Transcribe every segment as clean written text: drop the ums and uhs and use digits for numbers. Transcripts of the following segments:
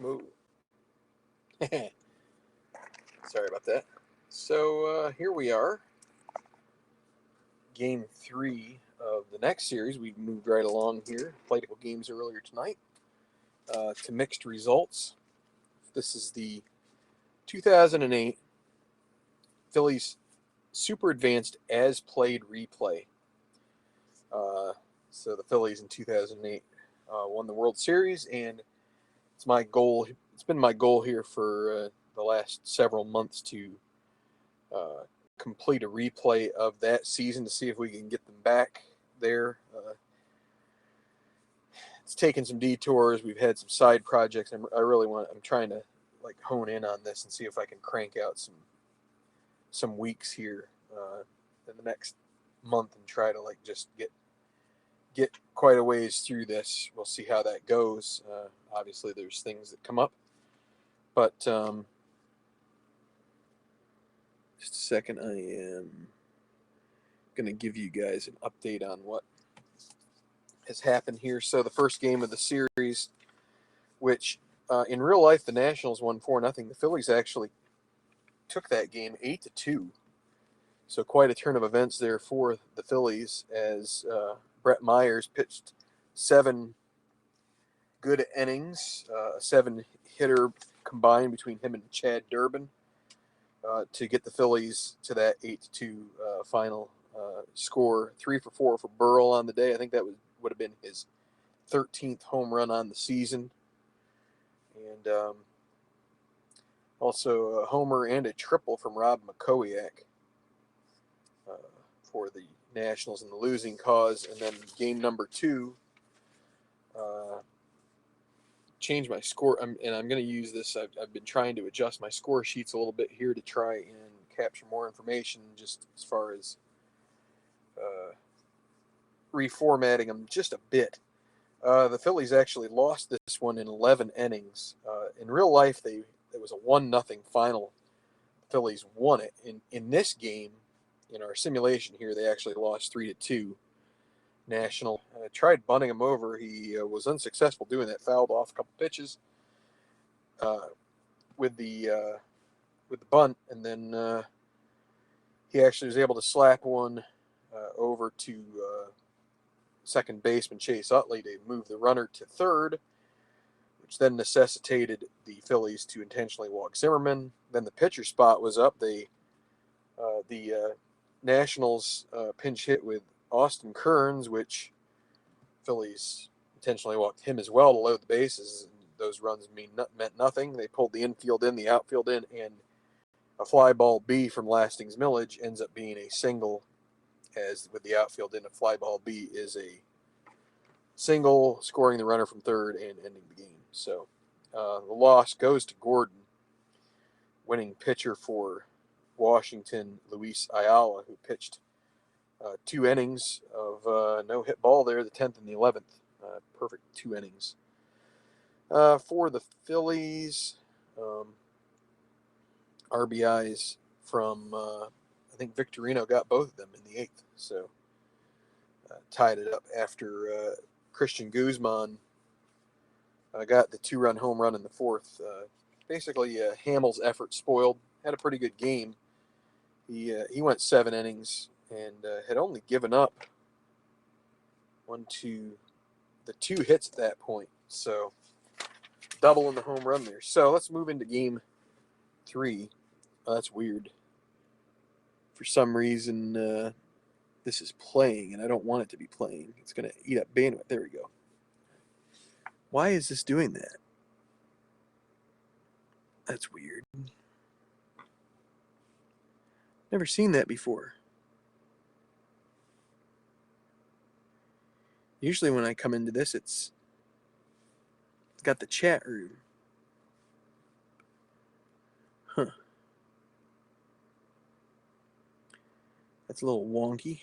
Move. Sorry about that. So here we are. Game 3 of the next series. We've moved right along here. Played a couple games earlier tonight to mixed results. This is the 2008 Phillies Super Advanced As Played Replay. So the Phillies in 2008 won the World Series, and it's my goal. It's been my goal here for the last several months to complete a replay of that season to see if we can get them back there. It's taken some detours. We've had some side projects. I'm trying to hone in on this and see if I can crank out some weeks here in the next month and try to just get quite a ways through this. We'll see how that goes. Obviously, there's things that come up, but just a second. I am going to give you guys an update on what has happened here. So the first game of the series, which in real life the Nationals won 4-0. The Phillies actually took that game 8-2. So quite a turn of events there for the Phillies as Brett Myers pitched 7 good innings, a 7-hitter combined between him and Chad Durbin to get the Phillies to that 8-2 final score. 3 for 4 for Burrell on the day. I think that would have been his 13th home run on the season. And also a homer and a triple from Rob McCowiak for the Nationals in the losing cause. And then game number 2, change my score. I'm going to use this. I've been trying to adjust my score sheets a little bit here to try and capture more information just as far as reformatting them just a bit. The Phillies actually lost this one in 11 innings. In real life, it was a 1-0 final. The Phillies won it. In this game, in our simulation here, they actually lost 3-2. National tried bunting him over. He was unsuccessful doing that. Fouled off a couple pitches with the bunt, and then he actually was able to slap one over to second baseman Chase Utley to move the runner to third, which then necessitated the Phillies to intentionally walk Zimmerman. Then the pitcher spot was up. The Nationals pinch hit with Austin Kearns, which Phillies intentionally walked him as well to load the bases. Those runs meant nothing. They pulled the infield in, the outfield in, and a fly ball B from Lastings Millage ends up being a single, as with the outfield in, a fly ball B is a single, scoring the runner from third and ending the game. So the loss goes to Gordon, winning pitcher for Washington, Luis Ayala, who pitched 2 innings of no-hit ball there, the 10th and the 11th. Perfect 2 innings. For the Phillies, RBIs from, I think Victorino got both of them in the 8th. So tied it up after Christian Guzman got the 2-run home run in the 4th. Basically, Hamill's effort spoiled. Had a pretty good game. He went 7 innings and had only given up the 2 hits at that point. So double in the home run there. So let's move into game 3. Oh, that's weird. For some reason, this is playing, and I don't want it to be playing. It's going to eat up bandwidth. There we go. Why is this doing that? That's weird. Never seen that before. Usually when I come into this, it's got the chat room. Huh. That's a little wonky.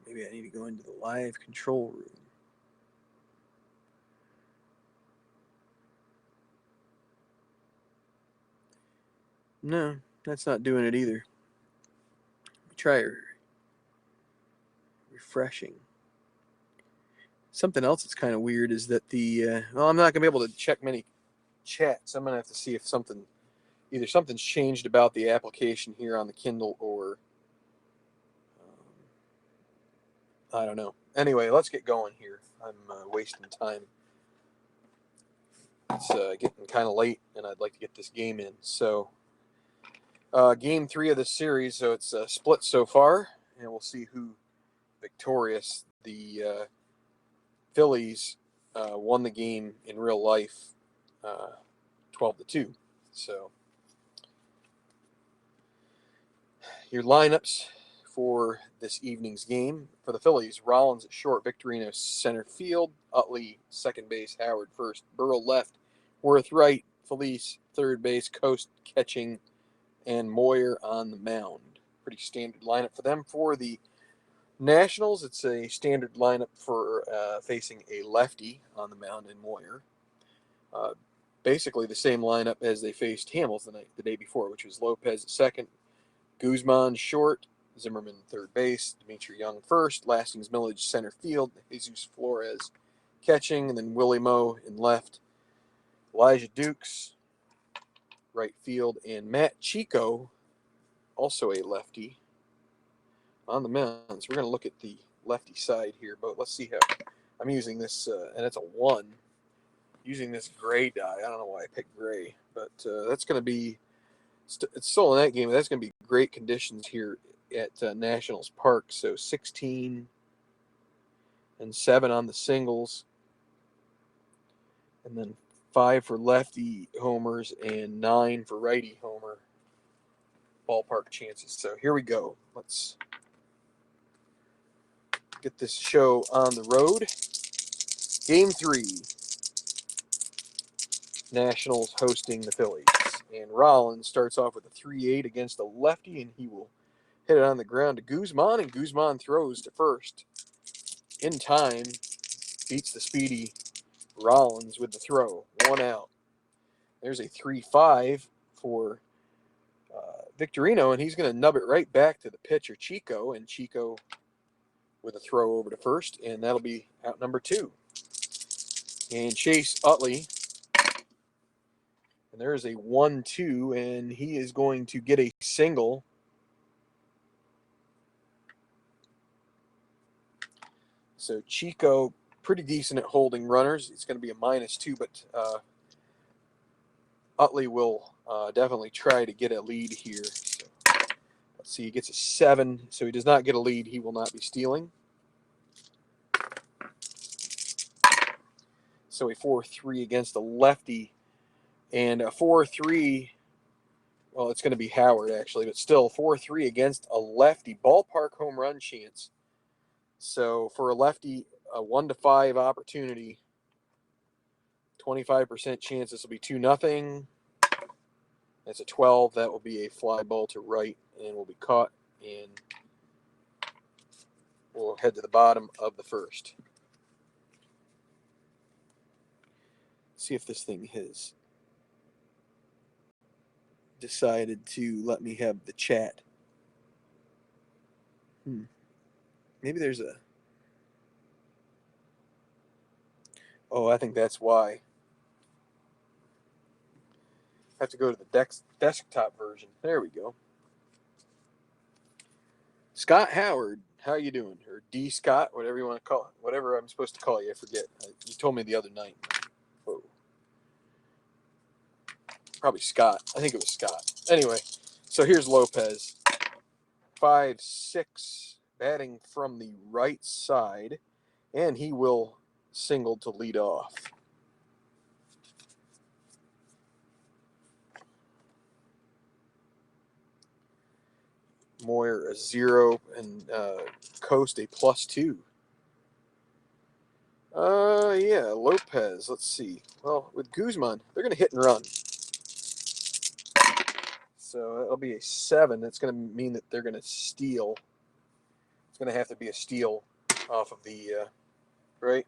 Maybe I need to go into the live control room. No, that's not doing it either. Let me try refreshing. Something else that's kind of weird is that the well, I'm not gonna be able to check many chats. I'm gonna have to see if either something's changed about the application here on the Kindle, or I don't know. Anyway, let's get going here. I'm wasting time. It's getting kind of late, and I'd like to get this game in. So, game 3 of this series. So it's split so far, and we'll see who victorious. The Phillies won the game in real life, 12-2. So, your lineups for this evening's game. For the Phillies: Rollins at short, Victorino center field, Utley second base, Howard first, Burrow left, Worth right, Felice third base, Coast catching, and Moyer on the mound. Pretty standard lineup for them. For the Nationals, it's a standard lineup for facing a lefty on the mound in Moyer. Basically the same lineup as they faced Hamels the day before, which was Lopez at second, Guzman short, Zimmerman third base, Dimitri Young first, Lastings Millage center field, Jesus Flores catching, and then Willie Moe in left, Elijah Dukes right field, and Matt Chico, also a lefty, on the mound. So we're going to look at the lefty side here, but let's see how I'm using this, and it's a 1. Using this gray die. I don't know why I picked gray, but that's going to be, it's still in that game, but that's going to be great conditions here at Nationals Park. So 16 and 7 on the singles, and then 5 for lefty homers and 9 for righty homer ballpark chances. So here we go. Let's get this show on the road. Game 3. Nationals hosting the Phillies. And Rollins starts off with a 3-8 against a lefty, and he will hit it on the ground to Guzman, and Guzman throws to first in time, beats the speedy Rollins with the throw. 1 out. There's a 3-5 for Victorino, and he's going to nub it right back to the pitcher, Chico, and Chico with a throw over to first, and that'll be out number 2. And Chase Utley, and there's a 1-2, and he is going to get a single. So Chico, pretty decent at holding runners. It's going to be a -2, but Utley will definitely try to get a lead here. So let's see, he gets a 7, so he does not get a lead. He will not be stealing. So a 4-3 against a lefty, and a 4-3, well, it's going to be Howard actually, but still 4-3 against a lefty. Ballpark home run chance. So for a lefty, a 1-5 opportunity, 25% chance this will be 2-0. That's a 12. That will be a fly ball to right and will be caught, and we'll head to the bottom of the first. See if this thing has decided to let me have the chat. Maybe there's a... Oh, I think that's why. I have to go to the desktop version. There we go. Scott Howard, how you doing? Or D. Scott, whatever you want to call it. Whatever I'm supposed to call you, I forget. You told me the other night. Whoa. Probably Scott. I think it was Scott. Anyway, so here's Lopez. 5-6, batting from the right side, and he will single to lead off. Moyer a 0, and Coast a +2. Yeah, Lopez. Let's see. Well, with Guzman, they're going to hit and run. So it'll be a 7. That's going to mean that they're going to steal. It's going to have to be a steal off of the, right?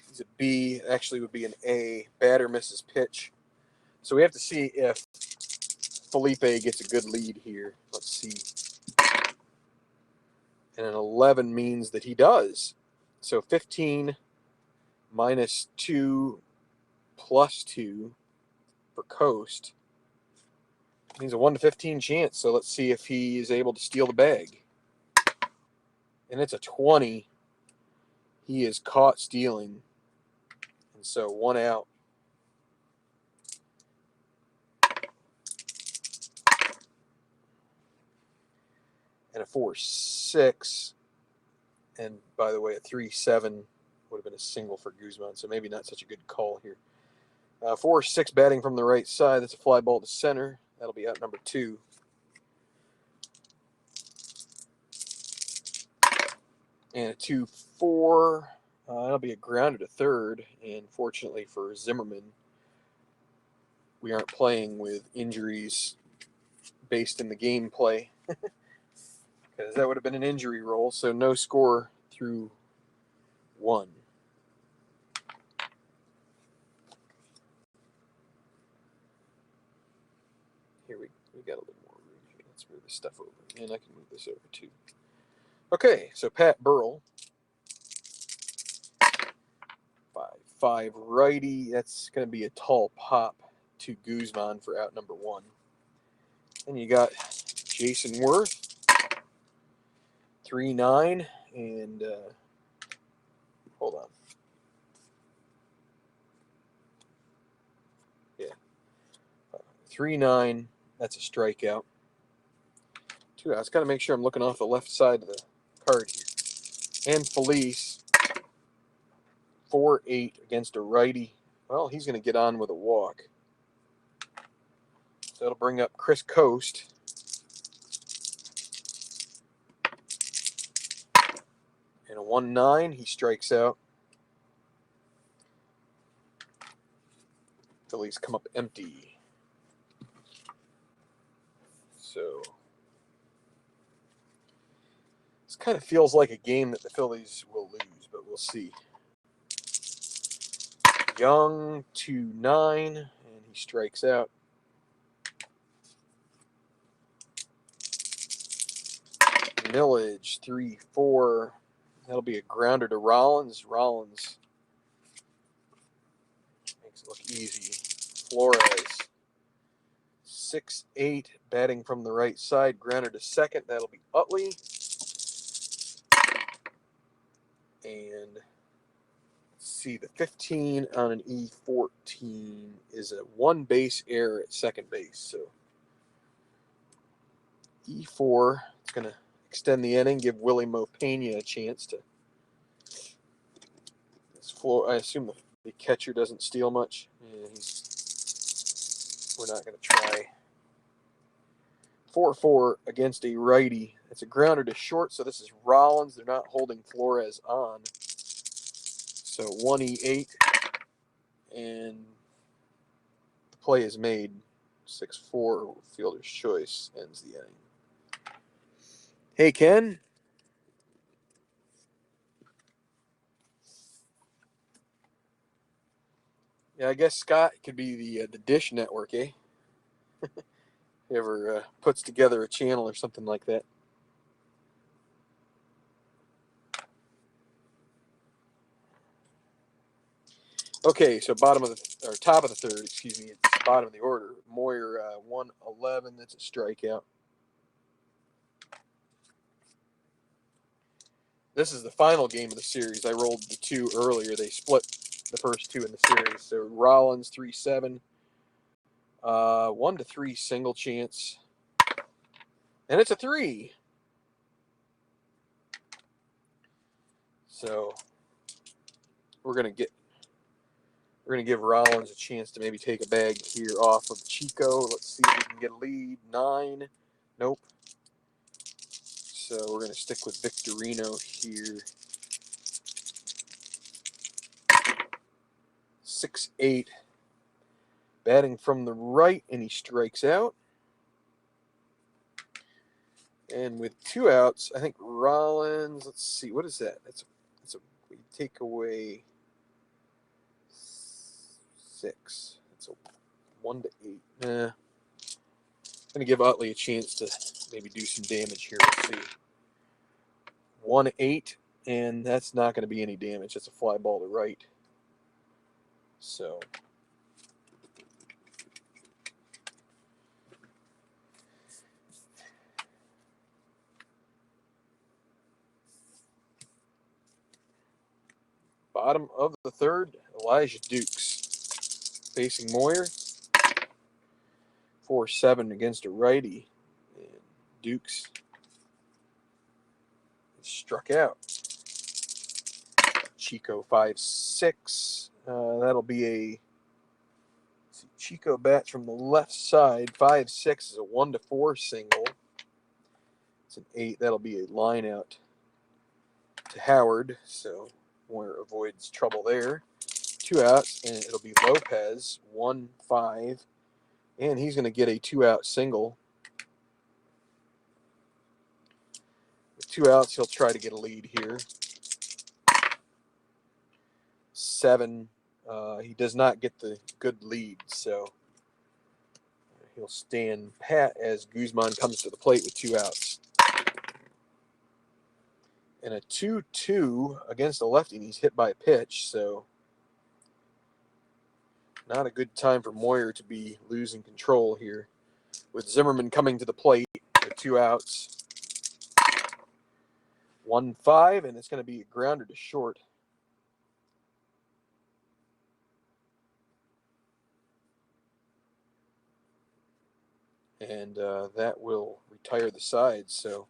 It's a B. Actually would be an A. Batter misses pitch. So we have to see if Felipe gets a good lead here. Let's see. And an 11 means that he does. So 15 minus 2 plus 2 for Coast means a 1 to 15 chance. So let's see if he is able to steal the bag. And it's a 20. He is caught stealing. And so 1 out. And a 4-6. And by the way, a 3-7 would have been a single for Guzman. So maybe not such a good call here. 4-6 batting from the right side. That's a fly ball to center. That'll be out number 2. And a 2-4. That'll be a grounder to third. And fortunately for Zimmerman, we aren't playing with injuries based in the gameplay. Because that would have been an injury roll. So no score through 1. Here we got a little more room here. Let's move this stuff over. And I can move this over too. Okay, so Pat Burrell. 5-5 righty. That's going to be a tall pop to Guzman for out number 1. And you got Jason Worth. 3-9. And hold on. Yeah. 3-9. That's a strikeout. 2 outs. Got to make sure I'm looking off the left side of the card here. And Felice. 4-8 against a righty. Well, he's going to get on with a walk. So that'll bring up Chris Coast. And a 1-9. He strikes out. Phillies come up empty. So this kind of feels like a game that the Phillies will lose, but we'll see. Young 2-9, and he strikes out. Millage 3-4. That'll be a grounder to Rollins. Rollins makes it look easy. Flores 6-8, batting from the right side. Grounder to second. That'll be Utley. And let's see, the 15 on an E14 is a 1 base error at second base. So E4, it's going to extend the inning, give Willie Mopena a chance to. I assume the catcher doesn't steal much. Yeah, we're not going to try. 4-4 against a righty. It's a grounder to short, so this is Rollins. They're not holding Flores on. So 1-8, and the play is made. 6-4, fielder's choice ends the inning. Hey, Ken. Yeah, I guess Scott could be the Dish Network, eh? He ever puts together a channel or something like that. Okay, so top of the third, excuse me, it's bottom of the order. Moyer 1-11, that's a strikeout. This is the final game of the series. I rolled the 2 earlier. They split the first 2 in the series. So Rollins 3-7, 1-3 single chance, and it's a 3. So we're gonna give Rollins a chance to maybe take a bag here off of Chico. Let's see if we can get a lead. 9, nope. So we're gonna stick with Victorino here. 6-8, batting from the right, and he strikes out. And with 2 outs, I think Rollins, let's see, what is that? We take away 6. It's a 1-8. I'm going to give Utley a chance to maybe do some damage here. Let's see. 1-8, and that's not going to be any damage. It's a fly ball to right. So bottom of the third, Elijah Dukes facing Moyer. 4-7 against a righty. And Dukes struck out. Chico 5-6. That'll be a Chico bats from the left side. 5-6 is a 1-4 single. It's an 8. That'll be a line out to Howard. So Moyer avoids trouble there. 2 outs, and it'll be Lopez. 1-5. And he's going to get a 2-out single. With 2 outs, he'll try to get a lead here. 7. He does not get the good lead, so he'll stand pat as Guzman comes to the plate with 2 outs. And a 2-2 against a lefty, and he's hit by a pitch, so not a good time for Moyer to be losing control here. With Zimmerman coming to the plate with 2 outs. 1-5, and it's going to be a grounder to short. And that will retire the side, so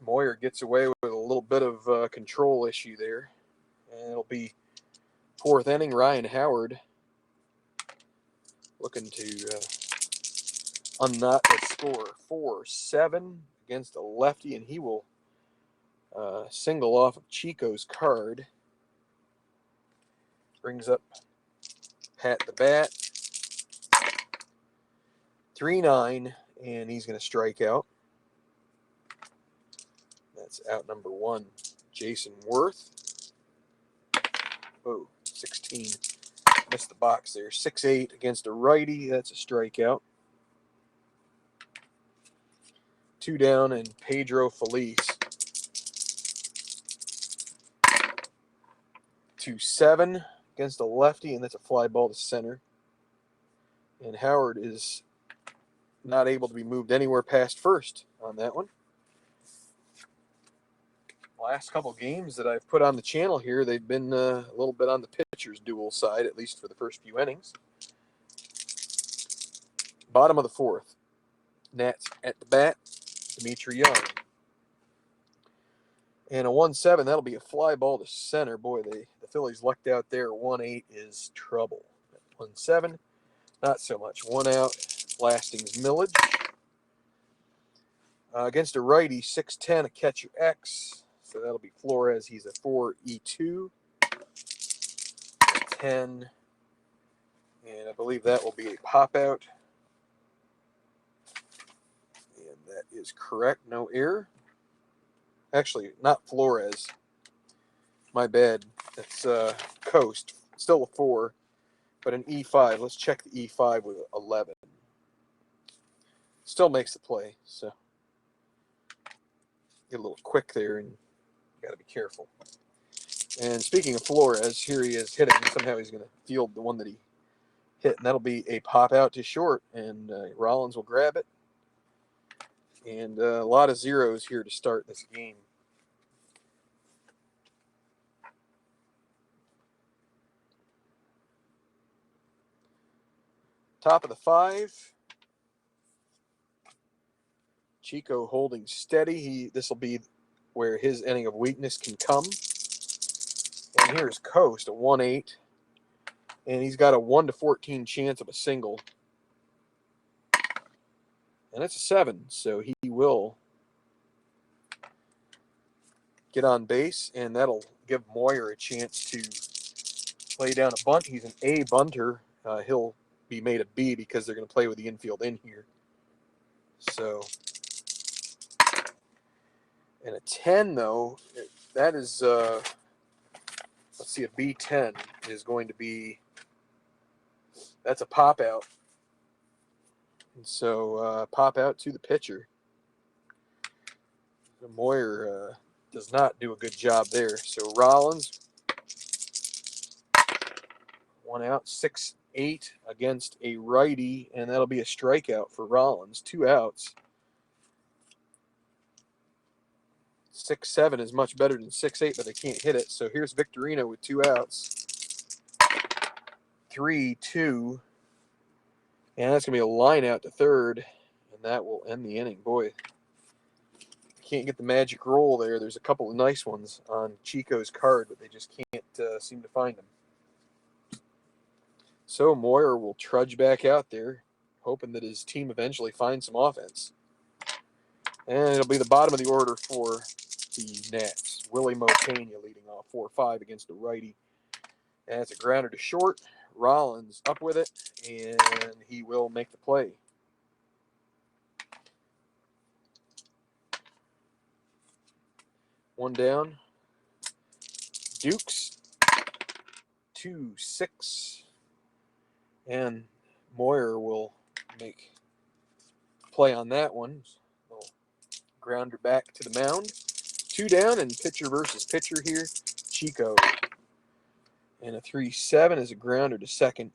Moyer gets away with a little bit of control issue there. And it'll be 4th inning. Ryan Howard looking to unknot the score. 4-7 against a lefty, and he will single off of Chico's card. Brings up Pat the bat. 3-9, and he's going to strike out. That's out number 1. Jason Worth. Oh, 16. Missed the box there. 6-8 against a righty. That's a strikeout. 2 down, and Pedro Feliz. 2-7 against a lefty, and that's a fly ball to center. And Howard is not able to be moved anywhere past first on that one. Last couple games that I've put on the channel here, they've been a little bit on the pitcher's duel side, at least for the first few innings. Bottom of the 4th. Nats at the bat. Dimitri Young. And a 1-7, that'll be a fly ball to center. Boy, the Phillies lucked out there. 1-8 is trouble. 1-7, not so much. 1 out, Lasting's Millage. Against a righty, 6-10, a catcher X. So that'll be Flores. He's a 4-2. 10. And I believe that will be a pop out. And that is correct. No error. Actually, not Flores. My bad. That's Coast. Still a 4, but an E5. Let's check the E5 with 11. Still makes the play, so get a little quick there, and got to be careful. And speaking of Flores, here he is hitting. Somehow he's going to field the one that he hit, and that'll be a pop out to short, and Rollins will grab it. And a lot of zeros here to start this game. Top of the 5. Chico holding steady. This will be where his inning of weakness can come. And here's Coast, a 1-8. And he's got a 1-14 chance of a single. And it's a 7, so he will get on base, and that'll give Moyer a chance to lay down a bunt. He's an A bunter. He'll be made a B because they're going to play with the infield in here. So, and a 10, though, that is, let's see, a B10 is going to be, that's a pop out. And so pop out to the pitcher. Moyer does not do a good job there. So Rollins, 1 out, 6-8 against a righty, and that'll be a strikeout for Rollins. 2 outs. 6-7 is much better than 6-8, but they can't hit it. So here's Victorino with 2 outs. 3-2. And that's going to be a line out to third, and that will end the inning. Boy, can't get the magic roll there. There's a couple of nice ones on Chico's card, but they just can't seem to find them. So Moyer will trudge back out there, hoping that his team eventually finds some offense. And it'll be the bottom of the order for the Nats. Willie Mopena leading off 4-5 against a righty. And it's a grounder to short. Rollins up with it, and he will make the play. One down. Dukes. 2-6. And Moyer will make play on that one. Little grounder back to the mound. 2 down, and pitcher versus pitcher here. Chico. And a 3-7 is a grounder to second.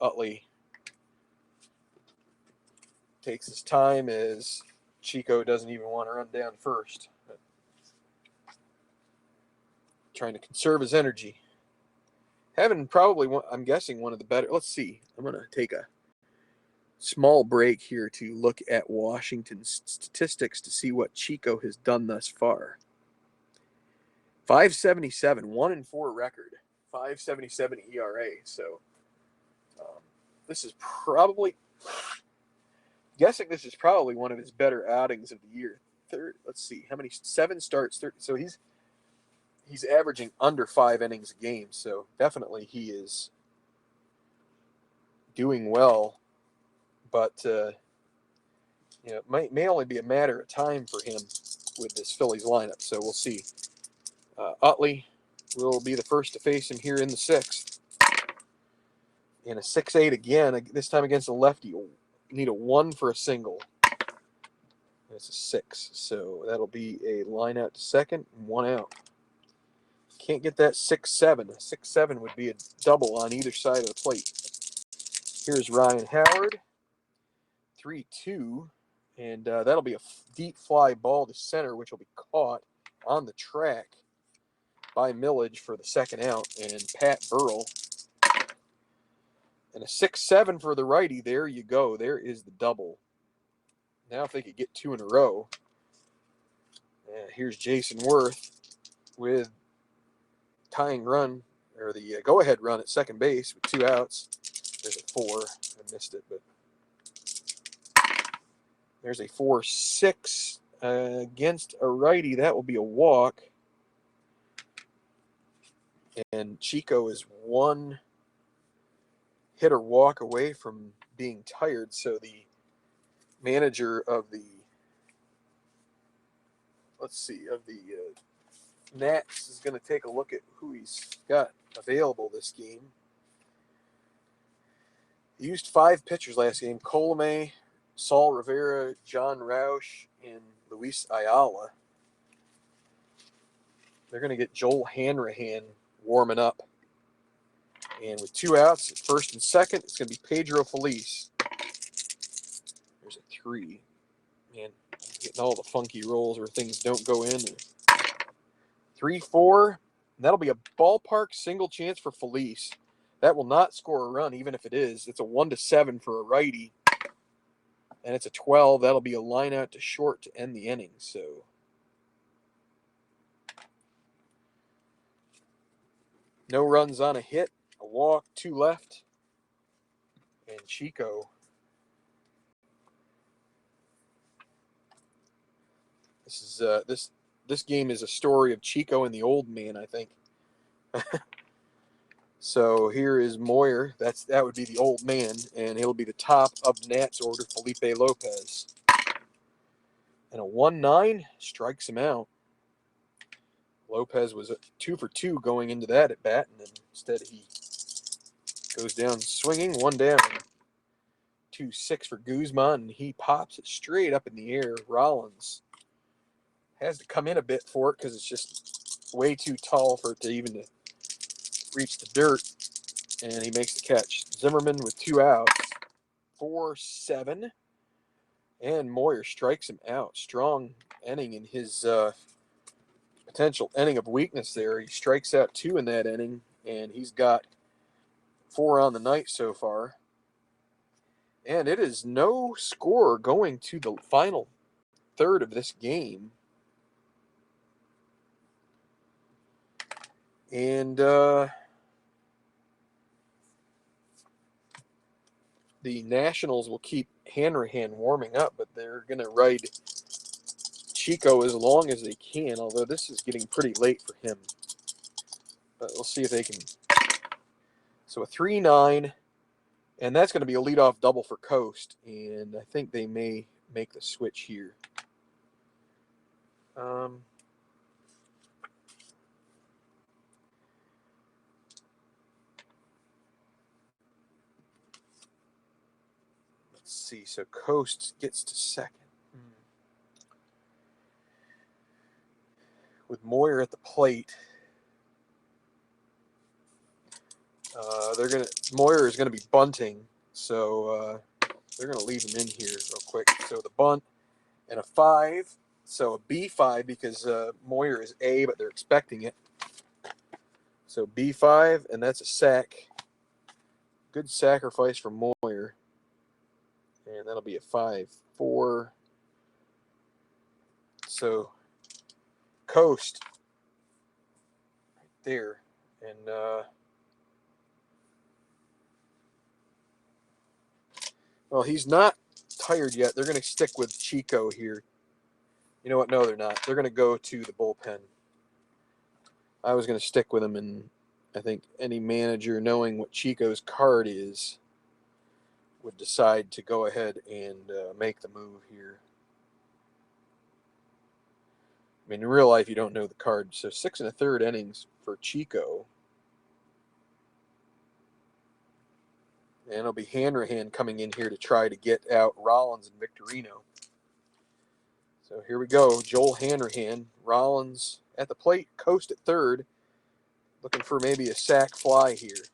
Utley takes his time as Chico doesn't even want to run down first. But trying to conserve his energy. Having probably, I'm guessing, one of the better. Let's see. I'm going to take a small break here to look at Washington's statistics to see what Chico has done thus far. 5.77, 1-4 record. 5.77 ERA. So this is probably, guessing this is probably one of his better outings of the year. Let's see, how many? 7 starts. So he's averaging under 5 innings a game. So definitely he is doing well. But it may only be a matter of time for him with this Phillies lineup. So we'll see. Utley will be the first to face him here in the 6th. And a 6-8 again, this time against a lefty. Need a 1 for a single. That's a 6. So that'll be a line out to second and 1 out. Can't get that 6-7. A 6-7 would be a double on either side of the plate. Here's Ryan Howard. 3-2. And that'll be a deep fly ball to center, which will be caught on the track by Millage for the 2nd out. And Pat Burrell. And a 6-7 for the righty. There you go. There is the double. Now if they could get 2 in a row. Here's Jason Worth with tying run, or the go-ahead run at second base with 2 outs. There's a 4. I missed it, but there's a 4-6 against a righty. That will be a walk. And Chico is 1 hit or walk away from being tired. So the manager of the, Nats is going to take a look at who he's got available this game. He used 5 pitchers last game: Colomé, Saul Rivera, John Roush, and Luis Ayala. They're going to get Joel Hanrahan warming up. And with 2 outs, at first and second, it's going to be Pedro Feliz. There's a 3. Man, I'm getting all the funky rolls where things don't go in. 3-4. That'll be a ballpark single chance for Feliz. That will not score a run, even if it is. It's a 1-7 for a righty. And it's a 12. That'll be a line out to short to end the inning. So no runs on a hit, a walk, 2 left. And Chico, this game is a story of Chico and the old man, I think. So here is Moyer. That would be the old man, and he'll be the top of Nats order, Felipe Lopez. And a 1-9 strikes him out. Lopez was 2 for 2 going into that at bat, and instead he goes down swinging. 1 down. 2-6 for Guzman, and he pops it straight up in the air. Rollins has to come in a bit for it because it's just way too tall for it to even reach the dirt, and he makes the catch. Zimmerman with 2 outs, 4-7, and Moyer strikes him out. Strong inning in his potential inning of weakness there. He strikes out 2 in that inning, and he's got 4 on the night so far. And it is no score going to the final third of this game. And the Nationals will keep Hanrahan warming up, but they're going to ride Chico as long as they can, although this is getting pretty late for him. But we'll see if they can. So a 3-9, and that's going to be a leadoff double for Coast, and I think they may make the switch here. Let's see. So Coast gets to second. With Moyer at the plate, Moyer is going to be bunting, so they're going to leave him in here real quick. So the bunt and a 5, so a B5 because Moyer is A, but they're expecting it. So B5, and that's a sack. Good sacrifice from Moyer, and that'll be a 5-4. So Coast right there, and well, he's not tired yet. They're going to stick with Chico here. You know what? No, they're not. They're going to go to the bullpen. I was going to stick with him, and I think any manager, knowing what Chico's card is, would decide to go ahead and make the move here. I mean, in real life, you don't know the card. So 6 1/3 innings for Chico. And it'll be Hanrahan coming in here to try to get out Rollins and Victorino. So here we go. Joel Hanrahan, Rollins at the plate, Coast at third. Looking for maybe a sac fly here.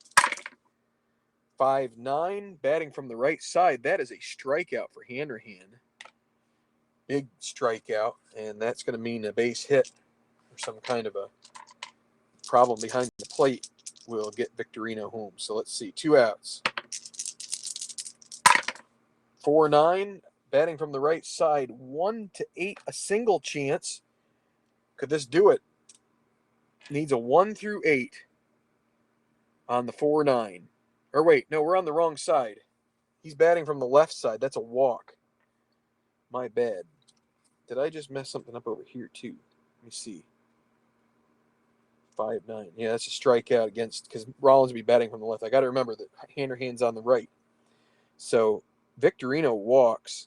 5-9, batting from the right side. That is a strikeout for Hanrahan. Big strikeout, and that's going to mean a base hit or some kind of a problem behind the plate will get Victorino home. So let's see, 2 outs. 4-9, batting from the right side, 1-8, a single chance. Could this do it? Needs a 1-8 on the 4-9. Or wait, no, we're on the wrong side. He's batting from the left side. That's a walk. My bad. Did I just mess something up over here too? Let me see. 5-9. Yeah, that's a strikeout against, because Rollins will be batting from the left. I got to remember that Hanrahan's on the right. So Victorino walks.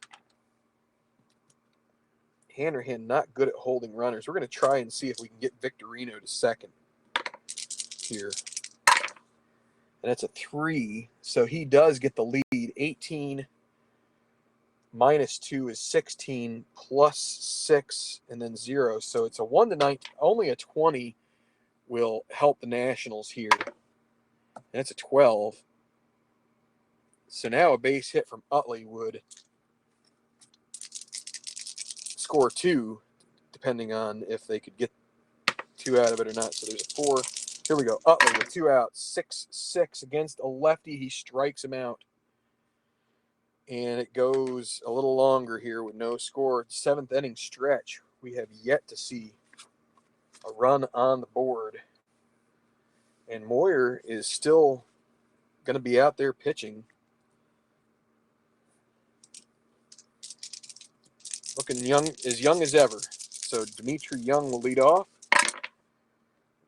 Hanrahan not good at holding runners. We're going to try and see if we can get Victorino to second here. And it's a 3, so he does get the lead. 18 minus 2 is 16, plus 6, and then 0. So it's a 1-19. Only a 20 will help the Nationals here. And it's a 12. So now a base hit from Utley would score 2, depending on if they could get 2 out of it or not. So there's a 4. Here we go. Utley with 2 outs. 6-6 against a lefty. He strikes him out. And it goes a little longer here with no score. 7th inning stretch. We have yet to see a run on the board. And Moyer is still going to be out there pitching. Looking young as ever. So Dimitri Young will lead off.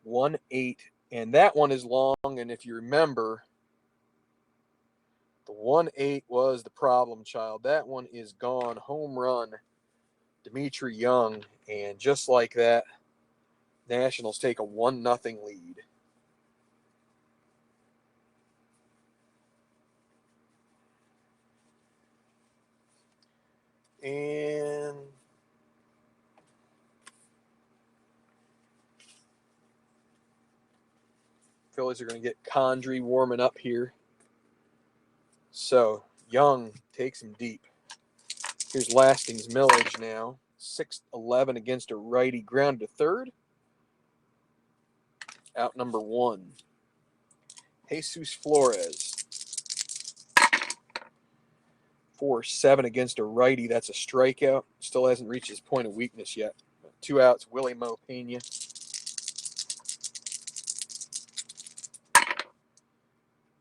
1-8. And that one is long. And if you remember, the 1-8 was the problem child. That one is gone. Home run. Dimitri Young. And just like that, Nationals take a 1-0 lead. And Phillies are going to get Condrey warming up here. So Young takes him deep. Here's Lasting's millage now. 6-11 against a righty, ground to third. Out number 1. Jesus Flores. 4-7 against a righty. That's a strikeout. Still hasn't reached his point of weakness yet. 2 outs, Willie Mo Pena.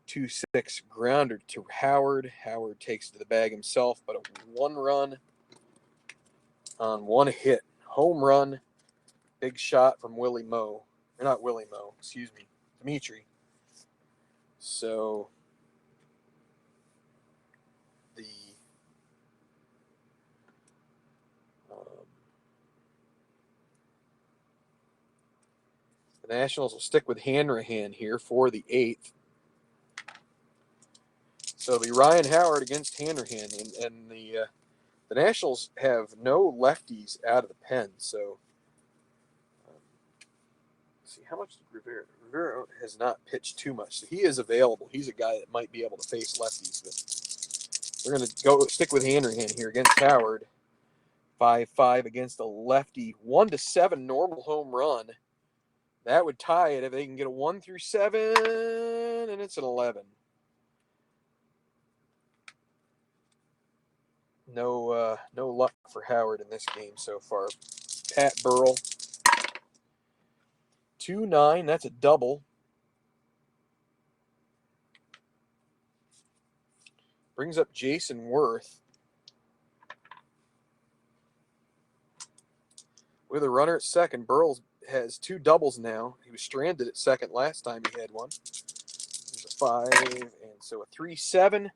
2-6 grounder to Howard. Howard takes it to the bag himself, but a 1 run on 1 hit. Home run. Big shot from Willie Mo. Or not Willie Mo, excuse me. Dimitri. So the Nationals will stick with Hanrahan here for the 8th. So it'll be Ryan Howard against Hanrahan, and the Nationals have no lefties out of the pen. So let's see, how much did Rivera? Rivera has not pitched too much, so he is available. He's a guy that might be able to face lefties, but we're going to go stick with Hanrahan here against Howard. 5-5 against a lefty. 1-7 normal home run. That would tie it if they can get a 1 through 7, and it's an 11. No luck for Howard in this game so far. Pat Burrell. 2-9, that's a double. Brings up Jason Worth. With a runner at second, Burrell has 2 doubles now. He was stranded at second last time he had one. There's a 5, and so a 3-7.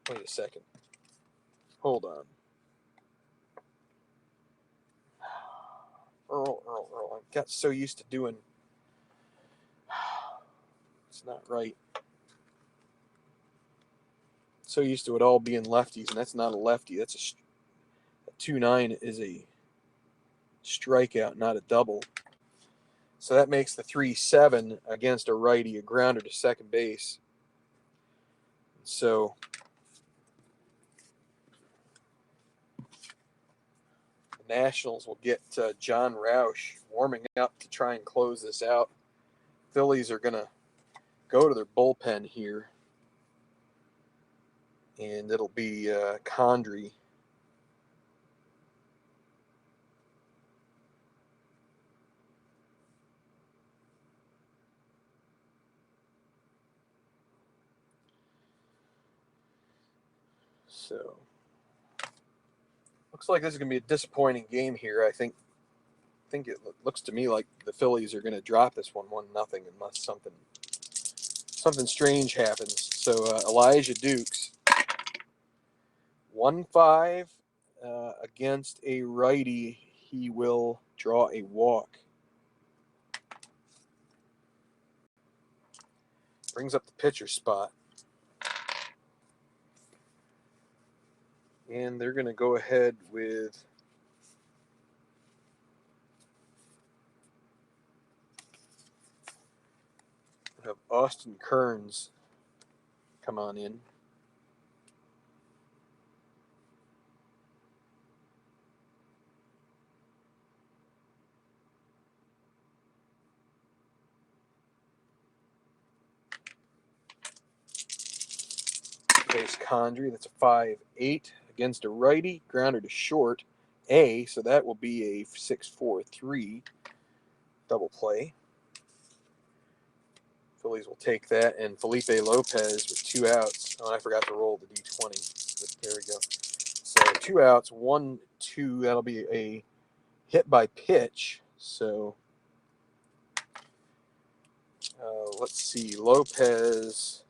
Wait a second. Hold on. Earl. I got so used to doing. It's not right. So used to it all being lefties, and that's not a lefty. That's a 2-9 is a strikeout, not a double. So that makes the 3-7 against a righty, a grounder to second base. So the Nationals will get John Roush warming up to try and close this out. Phillies are going to go to their bullpen here, and it'll be Condrey. So looks like this is going to be a disappointing game here. I think it looks to me like the Phillies are going to drop this 1-0 unless something strange happens. So Elijah Dukes, 1-5 against a righty. He will draw a walk. Brings up the pitcher spot. And they're going to go ahead with have Austin Kearns come on in. Face Condrey. That's a 5-8 against a righty. Grounder to short. So that will be a 6-4-3 double play. Phillies will take that, and Felipe Lopez with 2 outs. Oh, I forgot to roll the D20. But there we go. So 2 outs, 1-2. That'll be a hit by pitch. So let's see. Lopez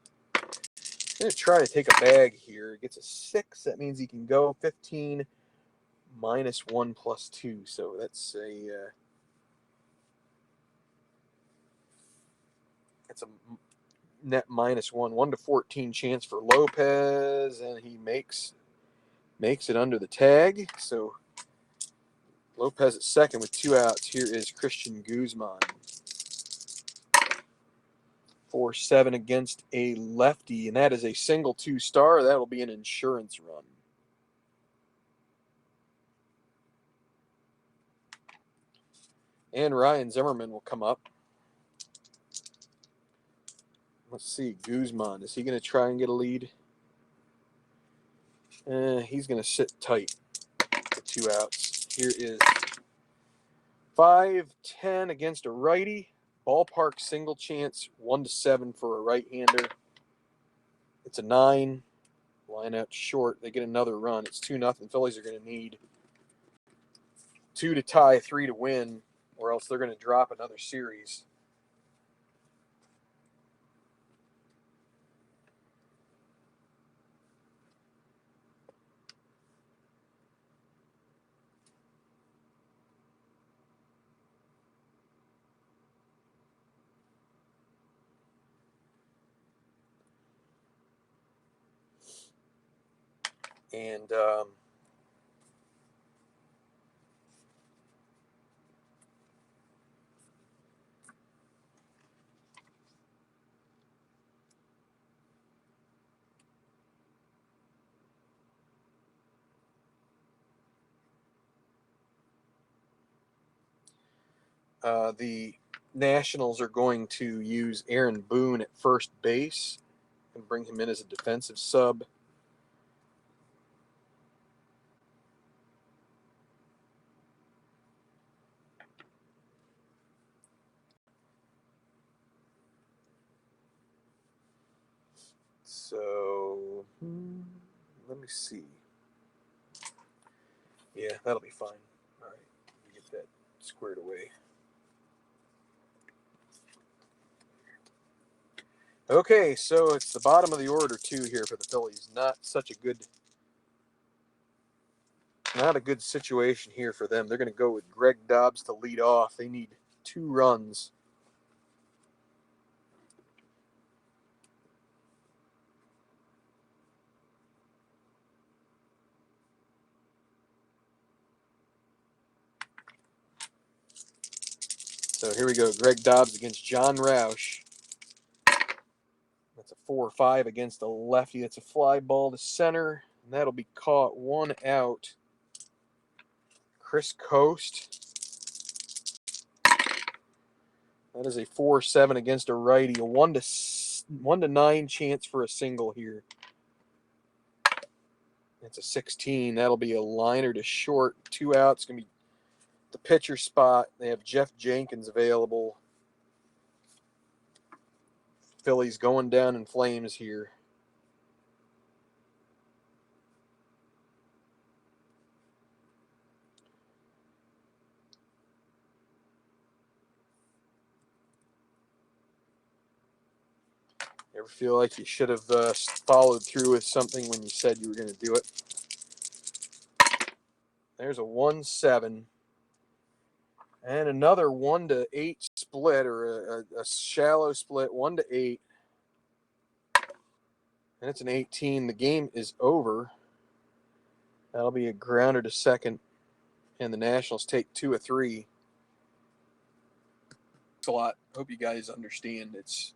going to try to take a bag here. Gets a 6. That means he can go 15 minus 1 plus 2. So that's a net -1. 1 to 14 chance for Lopez, and he makes makes it under the tag. So Lopez at second with 2 outs. Here is Christian Guzman. 4-7 against a lefty, and that is a single 2-star. That will be an insurance run. And Ryan Zimmerman will come up. Let's see, Guzman, is he going to try and get a lead? He's going to sit tight for 2 outs. Here is 5-10 against a righty. Ballpark single chance, 1-7 for a right-hander. It's a 9. Line out short. They get another run. It's 2-0. Phillies are going to need 2 to tie, 3 to win, or else they're going to drop another series. And the Nationals are going to use Aaron Boone at first base and bring him in as a defensive sub. So, let me see. Yeah, that'll be fine. All right, get that squared away. Okay, so it's the bottom of the order, too, here for the Phillies. Not a good situation here for them. They're going to go with Greg Dobbs to lead off. They need 2 runs. So here we go. Greg Dobbs against John Roush. That's a 4-5 against a lefty. That's a fly ball to center, and that'll be caught. 1 out. Chris Coast. That is a 4-7 against a righty. A 1-9 chance for a single here. It's a 16. That'll be a liner to short. 2 outs. It's going to be the pitcher spot. They have Jeff Jenkins available. Phillies going down in flames here. Ever feel like you should have followed through with something when you said you were going to do it? There's a 1-7. And another 1-8 split, or a shallow split, 1-8. And it's an 18. The game is over. That'll be a grounder to second. And the Nationals take 2 of 3. It's a lot. Hope you guys understand. There's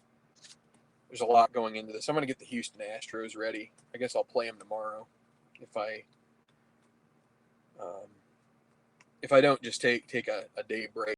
a lot going into this. I'm going to get the Houston Astros ready. I guess I'll play them tomorrow if I don't just take a day break.